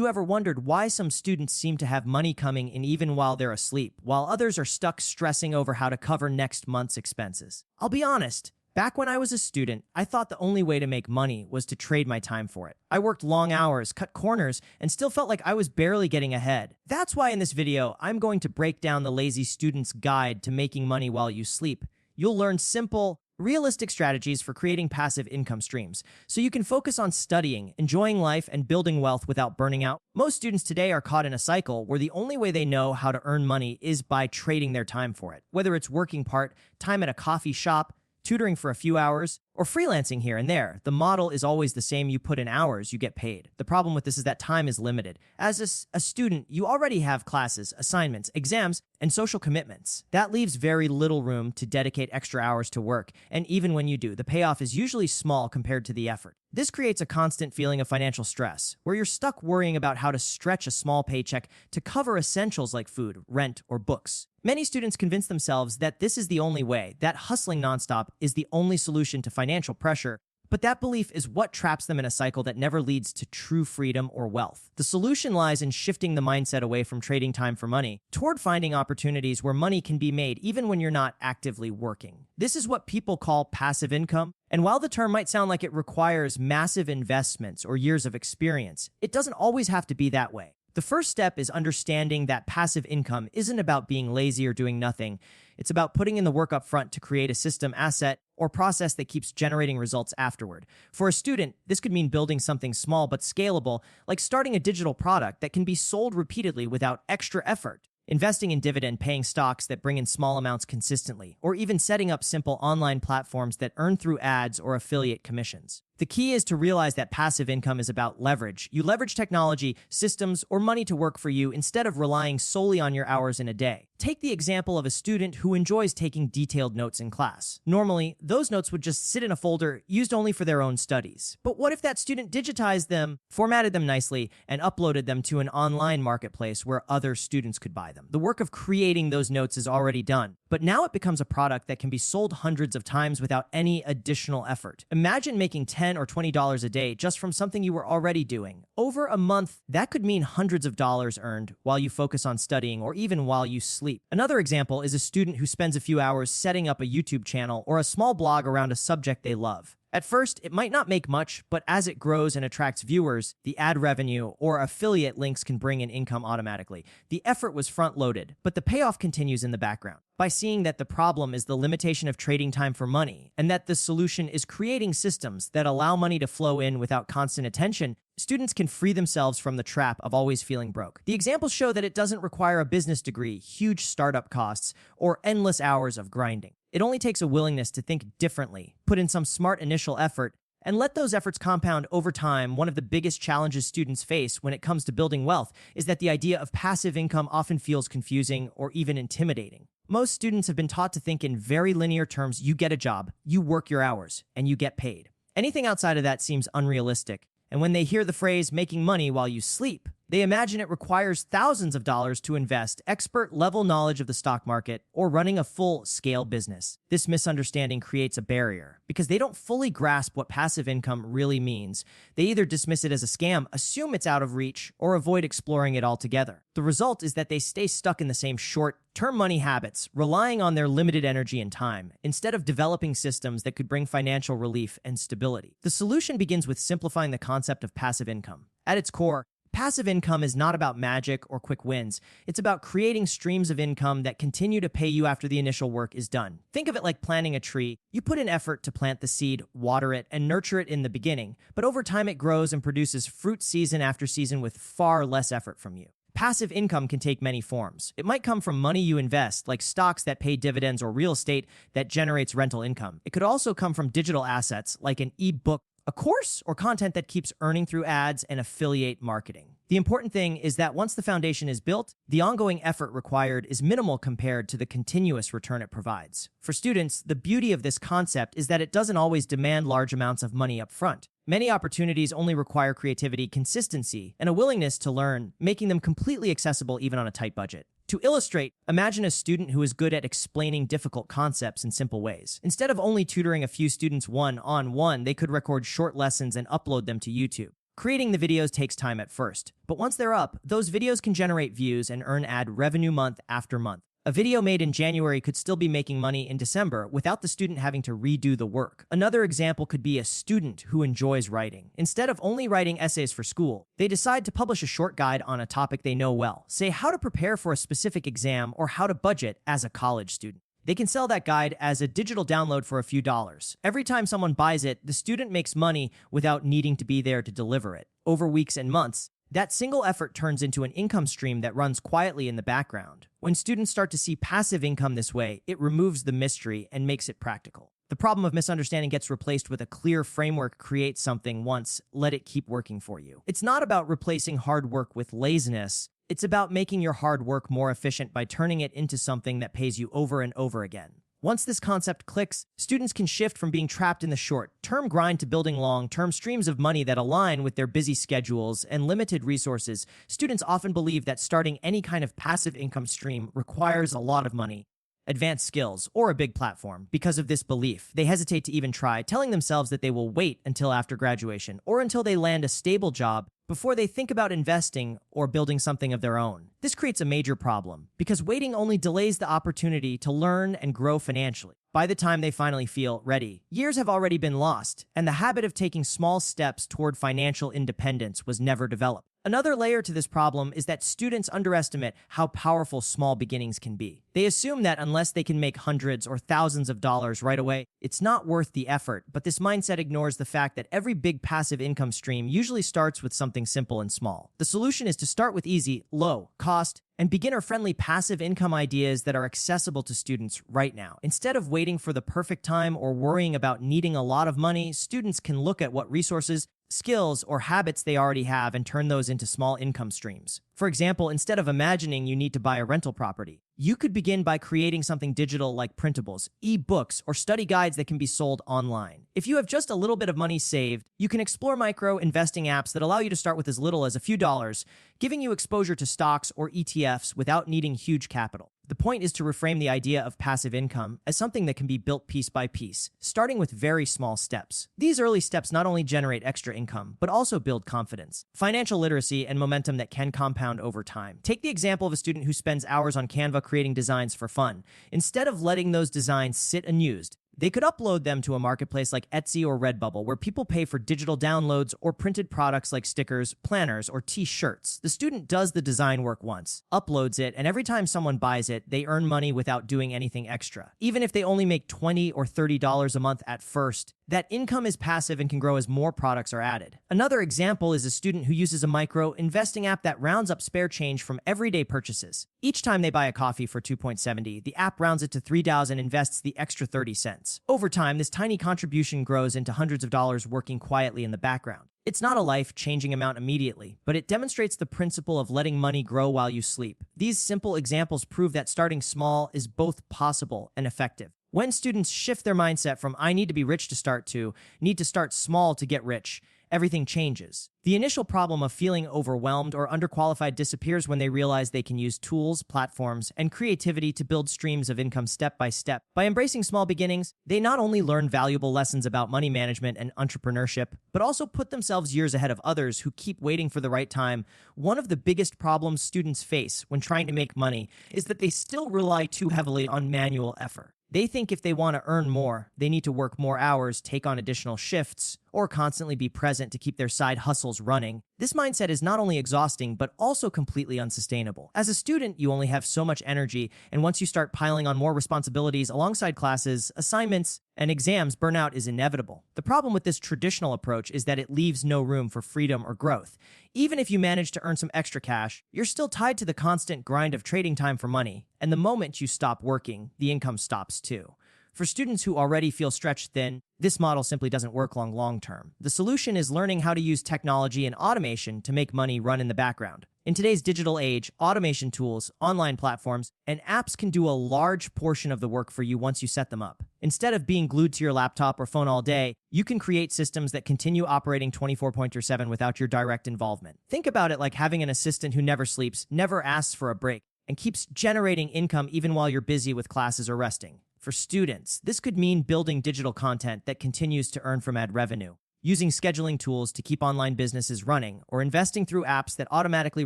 you ever wondered why some students seem to have money coming in even while they're asleep, while others are stuck stressing over how to cover next month's expenses? I'll be honest. Back when I was a student, I thought the only way to make money was to trade my time for it. I worked long hours, cut corners, and still felt like I was barely getting ahead. That's why in this video, I'm going to break down the lazy student's guide to making money while you sleep. You'll learn simple, realistic strategies for creating passive income streams, so you can focus on studying, enjoying life, and building wealth without burning out. Most students today are caught in a cycle where the only way they know how to earn money is by trading their time for it. Whether it's working part-time at a coffee shop, tutoring for a few hours, or freelancing here and there, the model is always the same. You put in hours, you get paid. The problem with this is that time is limited. As a student, you already have classes, assignments, exams, and social commitments. That leaves very little room to dedicate extra hours to work, and even when you do, the payoff is usually small compared to the effort. This creates a constant feeling of financial stress, where you're stuck worrying about how to stretch a small paycheck to cover essentials like food, rent, or books. Many students convince themselves that this is the only way, that hustling nonstop is the only solution to financial pressure, but that belief is what traps them in a cycle that never leads to true freedom or wealth. The solution lies in shifting the mindset away from trading time for money toward finding opportunities where money can be made even when you're not actively working. This is what people call passive income, and while the term might sound like it requires massive investments or years of experience, it doesn't always have to be that way. The first step is understanding that passive income isn't about being lazy or doing nothing. It's about putting in the work up front to create a system, asset, or process that keeps generating results afterward. For a student, this could mean building something small but scalable, like starting a digital product that can be sold repeatedly without extra effort. Investing in dividend-paying stocks that bring in small amounts consistently, or even setting up simple online platforms that earn through ads or affiliate commissions. The key is to realize that passive income is about leverage. You leverage technology, systems, or money to work for you instead of relying solely on your hours in a day. Take the example of a student who enjoys taking detailed notes in class. Normally, those notes would just sit in a folder used only for their own studies. But what if that student digitized them, formatted them nicely, and uploaded them to an online marketplace where other students could buy them? The work of creating those notes is already done, but now it becomes a product that can be sold hundreds of times without any additional effort. Imagine making $10 or $20 a day just from something you were already doing. Over a month, that could mean hundreds of dollars earned while you focus on studying or even while you sleep. Another example is a student who spends a few hours setting up a YouTube channel or a small blog around a subject they love. At first, it might not make much, but as it grows and attracts viewers, the ad revenue or affiliate links can bring in income automatically. The effort was front-loaded, but the payoff continues in the background. By seeing that the problem is the limitation of trading time for money, and that the solution is creating systems that allow money to flow in without constant attention, students can free themselves from the trap of always feeling broke. The examples show that it doesn't require a business degree, huge startup costs, or endless hours of grinding. It only takes a willingness to think differently, put in some smart initial effort, and let those efforts compound over time. One of the biggest challenges students face when it comes to building wealth is that the idea of passive income often feels confusing or even intimidating. Most students have been taught to think in very linear terms. You get a job, you work your hours, and you get paid. Anything outside of that seems unrealistic. And when they hear the phrase making money while you sleep, they imagine it requires thousands of dollars to invest, expert-level knowledge of the stock market, or running a full-scale business. This misunderstanding creates a barrier because they don't fully grasp what passive income really means. They either dismiss it as a scam, assume it's out of reach, or avoid exploring it altogether. The result is that they stay stuck in the same short-term money habits, relying on their limited energy and time, instead of developing systems that could bring financial relief and stability. The solution begins with simplifying the concept of passive income. At its core, passive income is not about magic or quick wins. It's about creating streams of income that continue to pay you after the initial work is done. Think of it like planting a tree. You put in effort to plant the seed, water it, and nurture it in the beginning, but over time it grows and produces fruit season after season with far less effort from you. Passive income can take many forms. It might come from money you invest, like stocks that pay dividends or real estate that generates rental income. It could also come from digital assets, like an e-book, a course, or content that keeps earning through ads and affiliate marketing. The important thing is that once the foundation is built, the ongoing effort required is minimal compared to the continuous return it provides. For students, the beauty of this concept is that it doesn't always demand large amounts of money up front. Many opportunities only require creativity, consistency, and a willingness to learn, making them completely accessible even on a tight budget. To illustrate, imagine a student who is good at explaining difficult concepts in simple ways. Instead of only tutoring a few students one-on-one, they could record short lessons and upload them to YouTube. Creating the videos takes time at first, but once they're up, those videos can generate views and earn ad revenue month after month. A video made in January could still be making money in December without the student having to redo the work. Another example could be a student who enjoys writing. Instead of only writing essays for school, they decide to publish a short guide on a topic they know well, say how to prepare for a specific exam or how to budget as a college student. They can sell that guide as a digital download for a few dollars. Every time someone buys it, the student makes money without needing to be there to deliver it. Over weeks and months, that single effort turns into an income stream that runs quietly in the background. When students start to see passive income this way, it removes the mystery and makes it practical. The problem of misunderstanding gets replaced with a clear framework: create something once, let it keep working for you. It's not about replacing hard work with laziness. It's about making your hard work more efficient by turning it into something that pays you over and over again. Once this concept clicks, students can shift from being trapped in the short-term grind to building long-term streams of money that align with their busy schedules and limited resources. Students often believe that starting any kind of passive income stream requires a lot of money, advanced skills, or a big platform. Because of this belief, they hesitate to even try, telling themselves that they will wait until after graduation or until they land a stable job before they think about investing or building something of their own. This creates a major problem because waiting only delays the opportunity to learn and grow financially. By the time they finally feel ready, years have already been lost, and the habit of taking small steps toward financial independence was never developed. Another layer to this problem is that students underestimate how powerful small beginnings can be. They assume that unless they can make hundreds or thousands of dollars right away, it's not worth the effort, but this mindset ignores the fact that every big passive income stream usually starts with something simple and small. The solution is to start with easy, low cost, and beginner-friendly passive income ideas that are accessible to students right now. Instead of waiting for the perfect time or worrying about needing a lot of money, students can look at what resources, skills, or habits they already have and turn those into small income streams. For example, instead of imagining you need to buy a rental property, you could begin by creating something digital like printables, e-books, or study guides that can be sold online. If you have just a little bit of money saved, you can explore micro-investing apps that allow you to start with as little as a few dollars, giving you exposure to stocks or ETFs without needing huge capital. The point is to reframe the idea of passive income as something that can be built piece by piece, starting with very small steps. These early steps not only generate extra income, but also build confidence, financial literacy, and momentum that can compound over time. Take the example of a student who spends hours on Canva creating designs for fun. Instead of letting those designs sit unused, they could upload them to a marketplace like Etsy or Redbubble, where people pay for digital downloads or printed products like stickers, planners, or t-shirts. The student does the design work once, uploads it, and every time someone buys it, they earn money without doing anything extra. Even if they only make $20 or $30 a month at first, that income is passive and can grow as more products are added. Another example is a student who uses a micro-investing app that rounds up spare change from everyday purchases. Each time they buy a coffee for $2.70, the app rounds it to $3 and invests the extra 30 cents. Over time, this tiny contribution grows into hundreds of dollars working quietly in the background. It's not a life-changing amount immediately, but it demonstrates the principle of letting money grow while you sleep. These simple examples prove that starting small is both possible and effective. When students shift their mindset from "I need to be rich to start" to "need to start small to get rich," everything changes. The initial problem of feeling overwhelmed or underqualified disappears when they realize they can use tools, platforms, and creativity to build streams of income step by step. By embracing small beginnings, they not only learn valuable lessons about money management and entrepreneurship, but also put themselves years ahead of others who keep waiting for the right time. One of the biggest problems students face when trying to make money is that they still rely too heavily on manual effort. They think if they want to earn more, they need to work more hours, take on additional shifts, or constantly be present to keep their side hustles running. This mindset is not only exhausting, but also completely unsustainable. As a student, you only have so much energy, and once you start piling on more responsibilities alongside classes, assignments, and exams, burnout is inevitable. The problem with this traditional approach is that it leaves no room for freedom or growth. Even if you manage to earn some extra cash, you're still tied to the constant grind of trading time for money, and the moment you stop working, the income stops too. For students who already feel stretched thin, this model simply doesn't work long term. The solution is learning how to use technology and automation to make money run in the background. In today's digital age, automation tools, online platforms, and apps can do a large portion of the work for you once you set them up. Instead of being glued to your laptop or phone all day, you can create systems that continue operating 24/7 without your direct involvement. Think about it like having an assistant who never sleeps, never asks for a break, and keeps generating income even while you're busy with classes or resting. For students, this could mean building digital content that continues to earn from ad revenue. using scheduling tools to keep online businesses running, or investing through apps that automatically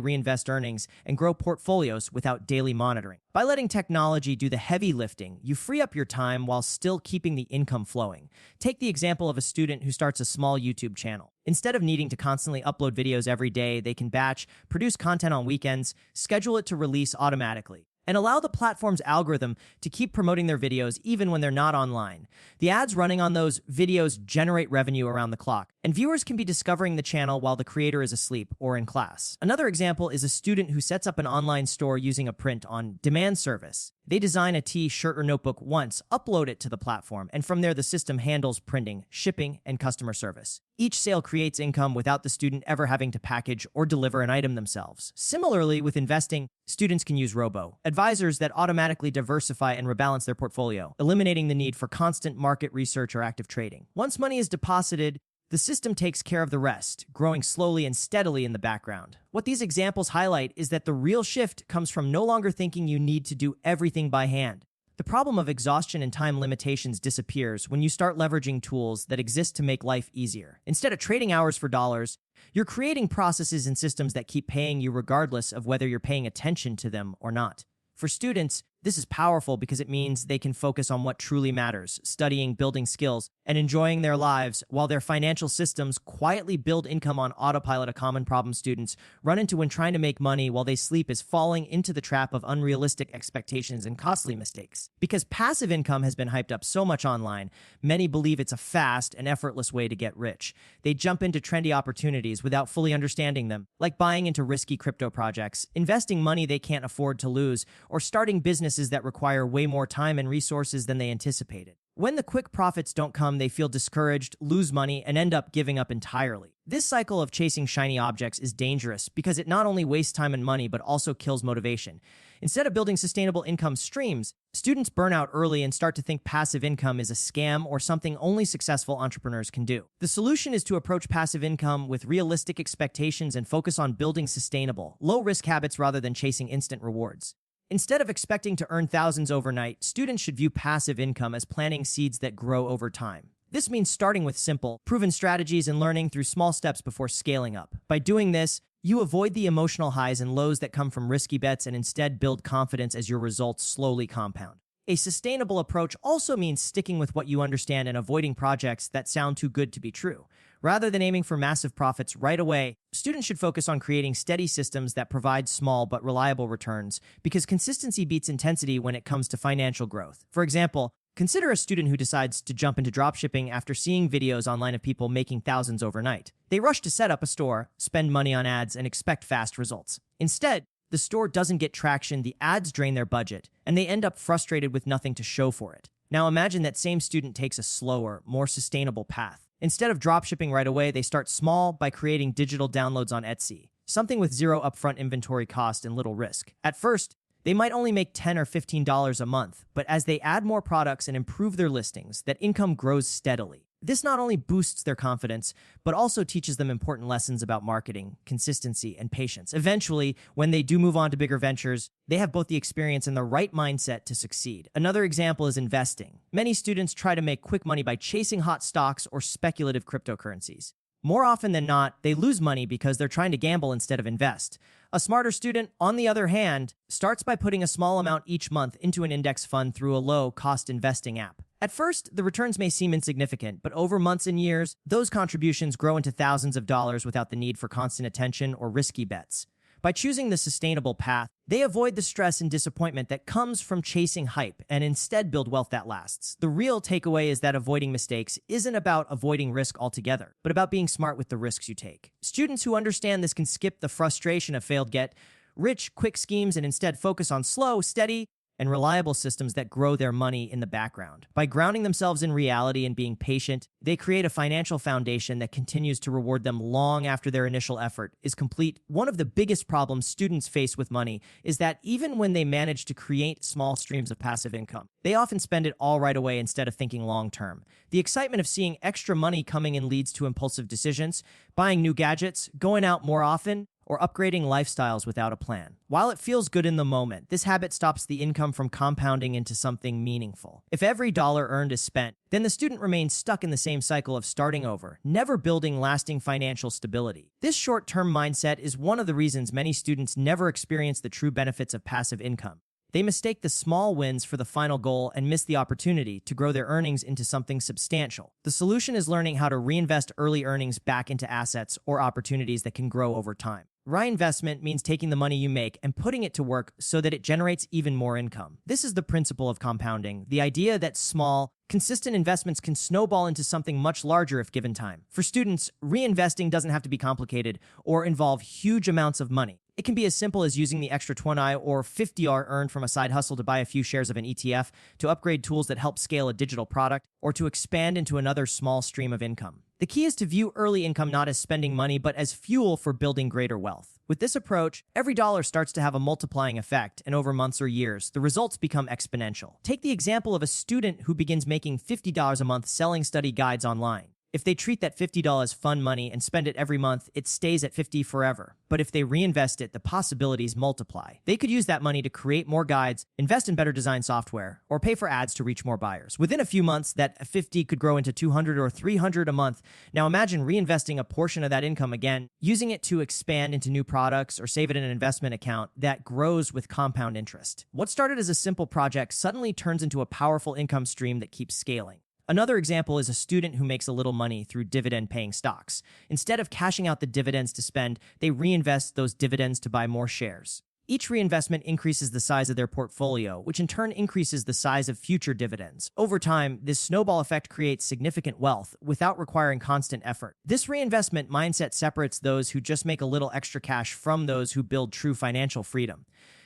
reinvest earnings and grow portfolios without daily monitoring. By letting technology do the heavy lifting, you free up your time while still keeping the income flowing. Take the example of a student who starts a small YouTube channel. Instead of needing to constantly upload videos every day, they can batch, produce content on weekends, schedule it to release automatically, and allow the platform's algorithm to keep promoting their videos even when they're not online. The ads running on those videos generate revenue around the clock, and viewers can be discovering the channel while the creator is asleep or in class. Another example is a student who sets up an online store using a print-on-demand service. They design a tee, shirt, or notebook once, upload it to the platform, and from there the system handles printing, shipping, and customer service. Each sale creates income without the student ever having to package or deliver an item themselves. Similarly, with investing, students can use robo-advisors that automatically diversify and rebalance their portfolio, eliminating the need for constant market research or active trading. Once money is deposited, the system takes care of the rest, growing slowly and steadily in the background. What these examples highlight is that the real shift comes from no longer thinking you need to do everything by hand. The problem of exhaustion and time limitations disappears when you start leveraging tools that exist to make life easier. Instead of trading hours for dollars, you're creating processes and systems that keep paying you regardless of whether you're paying attention to them or not. For students, this is powerful because it means they can focus on what truly matters, studying, building skills, and enjoying their lives while their financial systems quietly build income on autopilot. A common problem students run into when trying to make money while they sleep is falling into the trap of unrealistic expectations and costly mistakes. Because passive income has been hyped up so much online, many believe it's a fast and effortless way to get rich. They jump into trendy opportunities without fully understanding them, like buying into risky crypto projects, investing money they can't afford to lose, or starting businesses that require way more time and resources than they anticipated. When the quick profits don't come, they feel discouraged, lose money, and end up giving up entirely. This cycle of chasing shiny objects is dangerous because it not only wastes time and money, but also kills motivation. Instead of building sustainable income streams, students burn out early and start to think passive income is a scam or something only successful entrepreneurs can do. The solution is to approach passive income with realistic expectations and focus on building sustainable, low-risk habits rather than chasing instant rewards. Instead of expecting to earn thousands overnight, students should view passive income as planting seeds that grow over time. This means starting with simple, proven strategies and learning through small steps before scaling up. By doing this, you avoid the emotional highs and lows that come from risky bets and instead build confidence as your results slowly compound. A sustainable approach also means sticking with what you understand and avoiding projects that sound too good to be true. Rather than aiming for massive profits right away, students should focus on creating steady systems that provide small but reliable returns, because consistency beats intensity when it comes to financial growth. For example, consider a student who decides to jump into dropshipping after seeing videos online of people making thousands overnight. They rush to set up a store, spend money on ads, and expect fast results. Instead, the store doesn't get traction, the ads drain their budget, and they end up frustrated with nothing to show for it. Now imagine that same student takes a slower, more sustainable path. Instead of dropshipping right away, they start small by creating digital downloads on Etsy, something with zero upfront inventory cost and little risk. At first, they might only make $10 or $15 a month, but as they add more products and improve their listings, that income grows steadily. This not only boosts their confidence, but also teaches them important lessons about marketing, consistency, and patience. Eventually, when they do move on to bigger ventures, they have both the experience and the right mindset to succeed. Another example is investing. Many students try to make quick money by chasing hot stocks or speculative cryptocurrencies. More often than not, they lose money because they're trying to gamble instead of invest. A smarter student, on the other hand, starts by putting a small amount each month into an index fund through a low-cost investing app. At first, the returns may seem insignificant, but over months and years, those contributions grow into thousands of dollars without the need for constant attention or risky bets. By choosing the sustainable path, they avoid the stress and disappointment that comes from chasing hype and instead build wealth that lasts. The real takeaway is that avoiding mistakes isn't about avoiding risk altogether, but about being smart with the risks you take. Students who understand this can skip the frustration of failed get rich quick schemes and instead focus on slow, steady, and reliable systems that grow their money in the background. By grounding themselves in reality and being patient, they create a financial foundation that continues to reward them long after their initial effort is complete. One of the biggest problems students face with money is that even when they manage to create small streams of passive income, they often spend it all right away instead of thinking long-term. The excitement of seeing extra money coming in leads to impulsive decisions, buying new gadgets, going out more often, or upgrading lifestyles without a plan. While it feels good in the moment, this habit stops the income from compounding into something meaningful. If every dollar earned is spent, then the student remains stuck in the same cycle of starting over, never building lasting financial stability. This short-term mindset is one of the reasons many students never experience the true benefits of passive income. They mistake the small wins for the final goal and miss the opportunity to grow their earnings into something substantial. The solution is learning how to reinvest early earnings back into assets or opportunities that can grow over time. Reinvestment means taking the money you make and putting it to work so that it generates even more income. This is the principle of compounding, the idea that small, consistent investments can snowball into something much larger if given time. For students, reinvesting doesn't have to be complicated or involve huge amounts of money. It can be as simple as using the extra 20 or 50 earned from a side hustle to buy a few shares of an ETF, to upgrade tools that help scale a digital product, or to expand into another small stream of income. The key is to view early income not as spending money, but as fuel for building greater wealth. With this approach, every dollar starts to have a multiplying effect, and over months or years, the results become exponential. Take the example of a student who begins making $50 a month selling study guides online. If they treat that $50 as fun money and spend it every month, it stays at $50 forever. But if they reinvest it, the possibilities multiply. They could use that money to create more guides, invest in better design software, or pay for ads to reach more buyers. Within a few months, that $50 could grow into $200 or $300 a month. Now imagine reinvesting a portion of that income again, using it to expand into new products or save it in an investment account that grows with compound interest. What started as a simple project suddenly turns into a powerful income stream that keeps scaling. Another example is a student who makes a little money through dividend-paying stocks. Instead of cashing out the dividends to spend, they reinvest those dividends to buy more shares. Each reinvestment increases the size of their portfolio, which in turn increases the size of future dividends. Over time, this snowball effect creates significant wealth without requiring constant effort. This reinvestment mindset separates those who just make a little extra cash from those who build true financial freedom.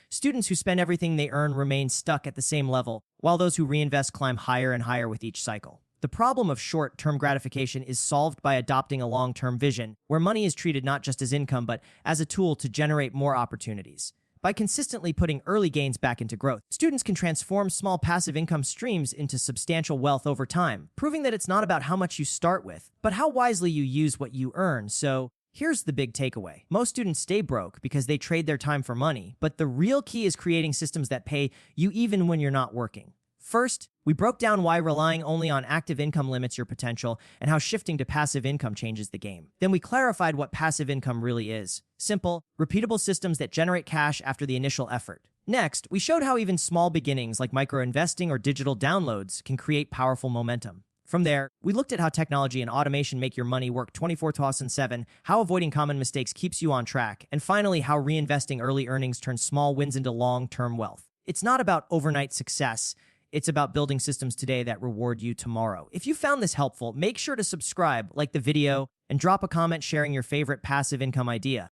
Students who spend everything they earn remain stuck at the same level, while those who reinvest climb higher and higher with each cycle. The problem of short-term gratification is solved by adopting a long-term vision, where money is treated not just as income, but as a tool to generate more opportunities. By consistently putting early gains back into growth, students can transform small passive income streams into substantial wealth over time, proving that it's not about how much you start with, but how wisely you use what you earn. So, here's the big takeaway. Most students stay broke because they trade their time for money, but the real key is creating systems that pay you even when you're not working. First, we broke down why relying only on active income limits your potential and how shifting to passive income changes the game. Then we clarified what passive income really is. Simple, repeatable systems that generate cash after the initial effort. Next, we showed how even small beginnings like micro-investing or digital downloads can create powerful momentum. From there, we looked at how technology and automation make your money work 24/7, how avoiding common mistakes keeps you on track, and finally, how reinvesting early earnings turns small wins into long-term wealth. It's not about overnight success. It's about building systems today that reward you tomorrow. If you found this helpful, make sure to subscribe, like the video, and drop a comment sharing your favorite passive income idea.